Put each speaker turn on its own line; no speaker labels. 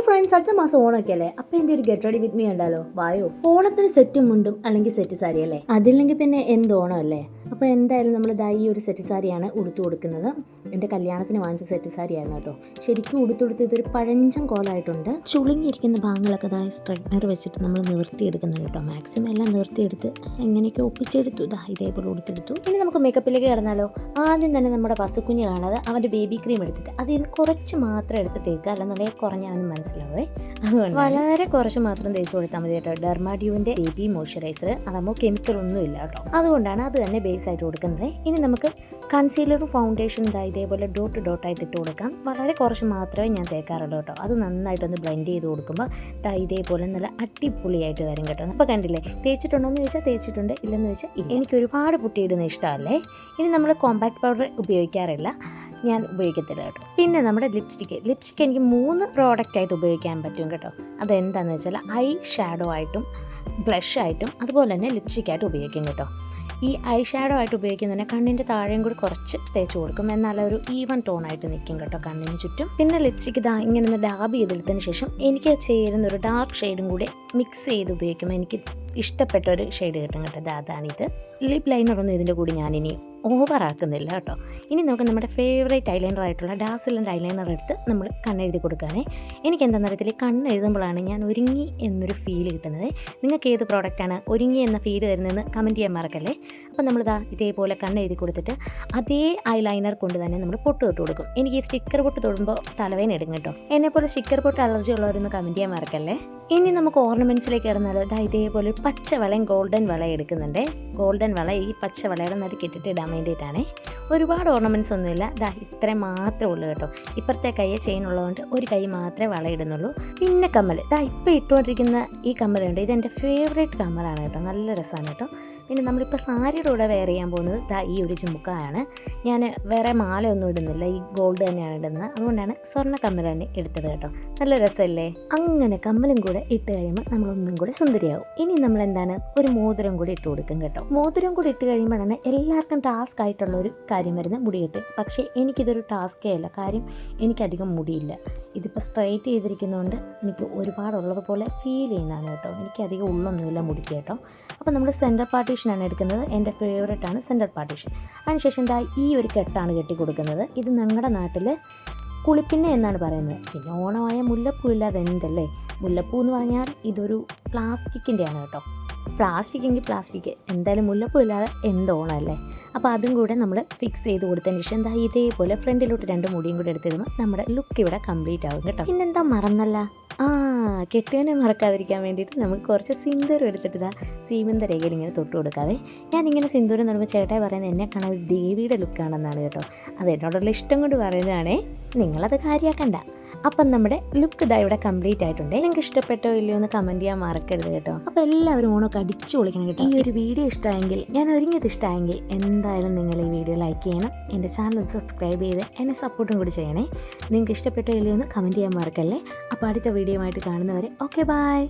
Friends, അടുത്ത മാസം ഓണമൊക്കെ അല്ലേ? അപ്പോൾ എൻ്റെ ഒരു ഗെറ്റ് റെഡി വിത്ത് മീ ഉണ്ടല്ലോ, വായോ. ഓണത്തിന് സെറ്റും മുണ്ടും അല്ലെങ്കിൽ സെറ്റ് സാരി അല്ലേ, അതില്ലെങ്കിൽ പിന്നെ എന്ത് ഓണം അല്ലേ. അപ്പോൾ എന്തായാലും നമ്മൾ ഈ ഒരു സെറ്റ് സാരിയാണ് ഉടുത്തു കൊടുക്കുന്നത്. എൻ്റെ കല്യാണത്തിന് വാങ്ങിച്ച സെറ്റ് സാരിയായിരുന്നു കേട്ടോ. ശരിക്കും ഉടുത്തുടുത്ത് ഇതൊരു പഴഞ്ചൻ കോലമായിട്ടുണ്ട്. ചുളുങ്ങിയിരിക്കുന്ന ഭാഗങ്ങളൊക്കെ സ്ട്രെറ്റ്നർ വെച്ചിട്ട് നമ്മൾ നിവർത്തിയെടുക്കുന്നത് കേട്ടോ. മാക്സിമം എല്ലാം നിവർത്തിയെടുത്ത് എങ്ങനെയൊക്കെ ഒപ്പിച്ചെടുത്തു. ഇതേപോലെ ഉടുത്തെടുത്തു. ഇനി നമുക്ക് മേക്കപ്പിലേക്ക് കിടന്നാലോ. ആദ്യം തന്നെ നമ്മുടെ പസുക്കുഞ്ഞ് കാണാതെ അവൻ്റെ ബേബി ക്രീം എടുത്തിട്ട് അതിൽ കുറച്ച് മാത്രം എടുത്ത് തേക്കുക, അല്ലെന്നുണ്ടെങ്കിൽ കുറഞ്ഞ അവന് മനസ്സിലാവേ. അതുകൊണ്ട് വളരെ കുറച്ച് മാത്രം തേച്ച് കൊടുത്താൽ മതി കേട്ടോ. ഡെർമാഡ്യൂവിൻ്റെ ബേബി മോയ്സ്ചറൈസർ, അതാകുമ്പോൾ കെമിക്കൽ ഒന്നും ഇല്ല കേട്ടോ. അതുകൊണ്ടാണ് അത് തന്നെ ബേസ് ആയിട്ട് കൊടുക്കുന്നത്. ഇനി നമുക്ക് കൺസീലറും ഫൗണ്ടേഷൻ ഇതേപോലെ ഡോട്ട് ഡോട്ടായിട്ട് ഇട്ട് കൊടുക്കാം. വളരെ കുറച്ച് മാത്രമേ ഞാൻ തേക്കാറുള്ളൂ കേട്ടോ. അത് നന്നായിട്ടൊന്ന് ബ്ലെൻഡ് ചെയ്ത് കൊടുക്കുമ്പോൾ ഇതേപോലെ നല്ല അടിപൊളിയായിട്ട് വരും കേട്ടോ. അപ്പോൾ കണ്ടില്ലേ, തേച്ചിട്ടുണ്ടോ എന്ന് ചോദിച്ചാൽ തേച്ചിട്ടുണ്ട്, ഇല്ലെന്ന് ചോദിച്ചാൽ എനിക്ക് ഒരുപാട് പുട്ടിയിടുന്ന ഇഷ്ടമല്ലേ. ഇനി നമ്മൾ കോമ്പാക്ട് പൗഡർ ഉപയോഗിക്കാറില്ല, ഞാൻ ഉപയോഗിക്കത്തില്ല കേട്ടോ. പിന്നെ നമ്മുടെ ലിപ്സ്റ്റിക്ക് എനിക്ക് 3 പ്രോഡക്റ്റായിട്ട് ഉപയോഗിക്കാൻ പറ്റും കേട്ടോ. അതെന്താണെന്ന് വെച്ചാൽ ഐ ഷാഡോ ആയിട്ടും ബ്ലഷ് ആയിട്ടും അതുപോലെ തന്നെ ലിപ്സ്റ്റിക്കായിട്ട് ഉപയോഗിക്കും കേട്ടോ. ഈ ഐ ഷാഡോ ആയിട്ട് ഉപയോഗിക്കുന്നതിന് കണ്ണിൻ്റെ താഴെയും കൂടി കുറച്ച് തേച്ച് കൊടുക്കും, എന്നാൽ ഒരു ഈവൻ ടോണായിട്ട് നിൽക്കും കേട്ടോ കണ്ണിന് ചുറ്റും. പിന്നെ ലിപ്സ്റ്റിക്ക് ഇങ്ങനെ ഒന്ന് ഡാബ് ചെയ്തെടുത്തതിന് ശേഷം എനിക്ക് ചേരുന്ന ഒരു ഡാർക്ക് ഷെയ്ഡും കൂടി മിക്സ് ചെയ്ത് ഉപയോഗിക്കുമ്പോൾ എനിക്ക് ഇഷ്ടപ്പെട്ട ഒരു ഷെയ്ഡ് കിട്ടും കേട്ടോ. അതാണിത്. ലിപ് ലൈനറൊന്നും ഇതിൻ്റെ കൂടി ഞാനിനി ഓവറാക്കുന്നില്ല കേട്ടോ. ഇനി നമുക്ക് നമ്മുടെ ഫേവറേറ്റ് ഐലൈനർ ആയിട്ടുള്ള ഡാസിലൻ്റ് ഐലൈനർ എടുത്ത് നമ്മൾ കണ്ണെഴുതി കൊടുക്കുകയാണേ. എനിക്ക് എന്താണെന്ന് അറിയത്തില്ല, കണ്ണെഴുതുമ്പോഴാണ് ഞാൻ ഒരുങ്ങി എന്നൊരു ഫീൽ കിട്ടുന്നത്. നിങ്ങൾക്ക് ഏത് പ്രോഡക്റ്റാണ് ഒരുങ്ങി എന്ന ഫീൽ തരുന്നതെന്ന് കമൻറ്റ് ചെയ്യാൻ മറക്കല്ലേ. അപ്പോൾ നമ്മളിതാ ഇതേപോലെ കണ്ണെഴുതി കൊടുത്തിട്ട് അതേ ഐലൈനർ കൊണ്ട് തന്നെ നമ്മൾ പൊട്ട് തൊട്ട് കൊടുക്കും. എനിക്ക് ഈ സ്റ്റിക്കർ പൊട്ട് തൊടുമ്പോൾ തലവേന എടുക്കും കേട്ടോ. എന്നെപ്പോലെ സ്റ്റിക്കർ പൊട്ട് അലർജി ഉള്ളവരൊന്ന് കമൻറ്റ് ചെയ്യാൻ മറക്കല്ലേ. ഇനി നമുക്ക് ഓർണമെൻറ്റ്സിലേക്ക് കിടന്നാലോ. ഇതേപോലെ ഒരു പച്ച വളയും ഗോൾഡൻ വള എടുക്കുന്നുണ്ട്. ഗോൾഡൻ വള ഈ പച്ച വളയുടെ നടുക്ക് കെട്ടിട്ട് ഇടാൻ വേണ്ടിയിട്ടാണ്. ഒരുപാട് ഓർണമെൻറ്റ്സ് ഒന്നുമില്ല, ഇത്രയും മാത്രമേ ഉള്ളൂ കേട്ടോ. ഇപ്പുറത്തെ കൈയെ ചെയിൻ ഉള്ളതുകൊണ്ട് ഒരു കൈ മാത്രമേ വള ഇടുന്നുള്ളൂ. പിന്നെ കമ്മൽ, ഇപ്പോൾ ഇട്ടുകൊണ്ടിരിക്കുന്ന ഈ കമ്മലുണ്ട്, ഇതെൻ്റെ ഫേവറേറ്റ് കമ്മലാണ് കേട്ടോ. നല്ല രസമാണ് കേട്ടോ. പിന്നെ നമ്മളിപ്പോൾ സാരിയുടെ കൂടെ വെയർ ചെയ്യാൻ പോകുന്നത് ഈ ഒരു ജിമുക്കായാണ്. ഞാൻ വേറെ മാലയൊന്നും ഇടുന്നില്ല, ഈ ഗോൾഡ് തന്നെയാണ് ഇടുന്നത്. അതുകൊണ്ടാണ് സ്വർണ്ണ കമ്മൽ തന്നെ എടുത്തത് കേട്ടോ. നല്ല രസമല്ലേ. അങ്ങനെ കമ്മലും കൂടെ ഇട്ട് കഴിയുമ്പോൾ നമ്മളൊന്നും കൂടെ സുന്ദരിയാവും. ഇനി നമ്മൾ എന്താണ്, ഒരു മോതിരം കൂടി ഇട്ട് കൊടുക്കും കേട്ടോ. മോതിരം കൂടി ഇട്ട് കഴിയുമ്പോഴാണ് എല്ലാവർക്കും ടാസ്ക് ആയിട്ടുള്ള ഒരു കാര്യം വരുന്നത്, മുടിയിട്ട്. പക്ഷേ എനിക്കിതൊരു ടാസ്കേ അല്ല, കാര്യം എനിക്കധികം മുടിയില്ല. ഇതിപ്പോൾ സ്ട്രൈറ്റ് ചെയ്തിരിക്കുന്നതുകൊണ്ട് എനിക്ക് ഒരുപാടുള്ളതുപോലെ ഫീൽ ചെയ്യുന്നതാണ് കേട്ടോ. എനിക്കധികം ഉള്ളൊന്നുമില്ല മുടിക്ക് കേട്ടോ. അപ്പോൾ നമ്മൾ സെൻറ്റർ പാർട്ടീഷനാണ് എടുക്കുന്നത്. എൻ്റെ ഫേവറേറ്റാണ് സെൻറ്റർ പാർട്ടീഷൻ. അതിനുശേഷം ഈ ഒരു കെട്ടാണ് കെട്ടി കൊടുക്കുന്നത്. ഇത് ഞങ്ങളുടെ നാട്ടിൽ കുളിപ്പിന്നെ എന്നാണ് പറയുന്നത്. പിന്നെ ഓണമായ മുല്ലപ്പൂ ഇല്ലാതെ എന്തല്ലേ. മുല്ലപ്പൂ എന്ന് പറഞ്ഞാൽ ഇതൊരു പ്ലാസ്റ്റിക്കിൻ്റെയാണ് കേട്ടോ. പ്ലാസ്റ്റിക് പ്ലാസ്റ്റിക്, എന്തായാലും മുല്ലപ്പൂ ഇല്ലാതെ എന്തോണമല്ലേ. അപ്പോൾ അതും കൂടെ നമ്മൾ ഫിക്സ് ചെയ്ത് കൊടുത്തതിന് ശേഷം ഇതേപോലെ ഫ്രണ്ടിലോട്ട് 2 മുടിയും കൂടെ എടുത്തിടുമ്പോൾ നമ്മുടെ ലുക്ക് ഇവിടെ കംപ്ലീറ്റ് ആകും കേട്ടോ. പിന്നെന്താ മറന്നല്ല, കെട്ടിയവനെ മറക്കാതിരിക്കാൻ വേണ്ടിയിട്ട് നമുക്ക് കുറച്ച് സിന്ദൂരം എടുത്തിട്ട് സീമന്ത രേഖയിൽ ഇങ്ങനെ തൊട്ട് കൊടുക്കാവേ. ഞാനിങ്ങനെ സിന്ദൂരം എന്ന് ചേട്ടായി പറയുന്നത് എന്നെ കാണാൻ ഒരു ദേവിയുടെ ലുക്കാണെന്നാണ് കേട്ടോ. അത് എന്നോടുള്ള ഇഷ്ടം കൊണ്ട് പറയുന്നതാണേ, നിങ്ങളത് കാര്യമാക്കണ്ട. അപ്പം നമ്മുടെ ലുക്ക് ഇവിടെ കംപ്ലീറ്റ് ആയിട്ടുണ്ട്. നിങ്ങൾക്ക് ഇഷ്ടപ്പെട്ടോ ഇല്ലയോ എന്ന് കമൻറ്റ് ചെയ്യാൻ മറക്കരുത് കേട്ടോ. അപ്പോൾ എല്ലാവരും ഓണമൊക്കെ അടിച്ചു പൊളിക്കണം കേട്ടോ. ഈ ഒരു വീഡിയോ ഇഷ്ടമായെങ്കിൽ, ഞാൻ ഒരുങ്ങിയത് ഇഷ്ടമായെങ്കിൽ എന്തായാലും നിങ്ങൾ ഈ വീഡിയോ ലൈക്ക് ചെയ്യണം. എൻ്റെ ചാനൽ സബ്സ്ക്രൈബ് ചെയ്ത് എന്നെ സപ്പോർട്ടും കൂടി ചെയ്യണേ. നിങ്ങൾക്ക് ഇഷ്ടപ്പെട്ടോ ഇല്ലയോ എന്ന് കമൻറ്റ് ചെയ്യാൻ മറക്കല്ലേ. അപ്പോൾ അടുത്ത വീഡിയോ ആയിട്ട് കാണുന്നവരെ ഓക്കെ, ബൈ.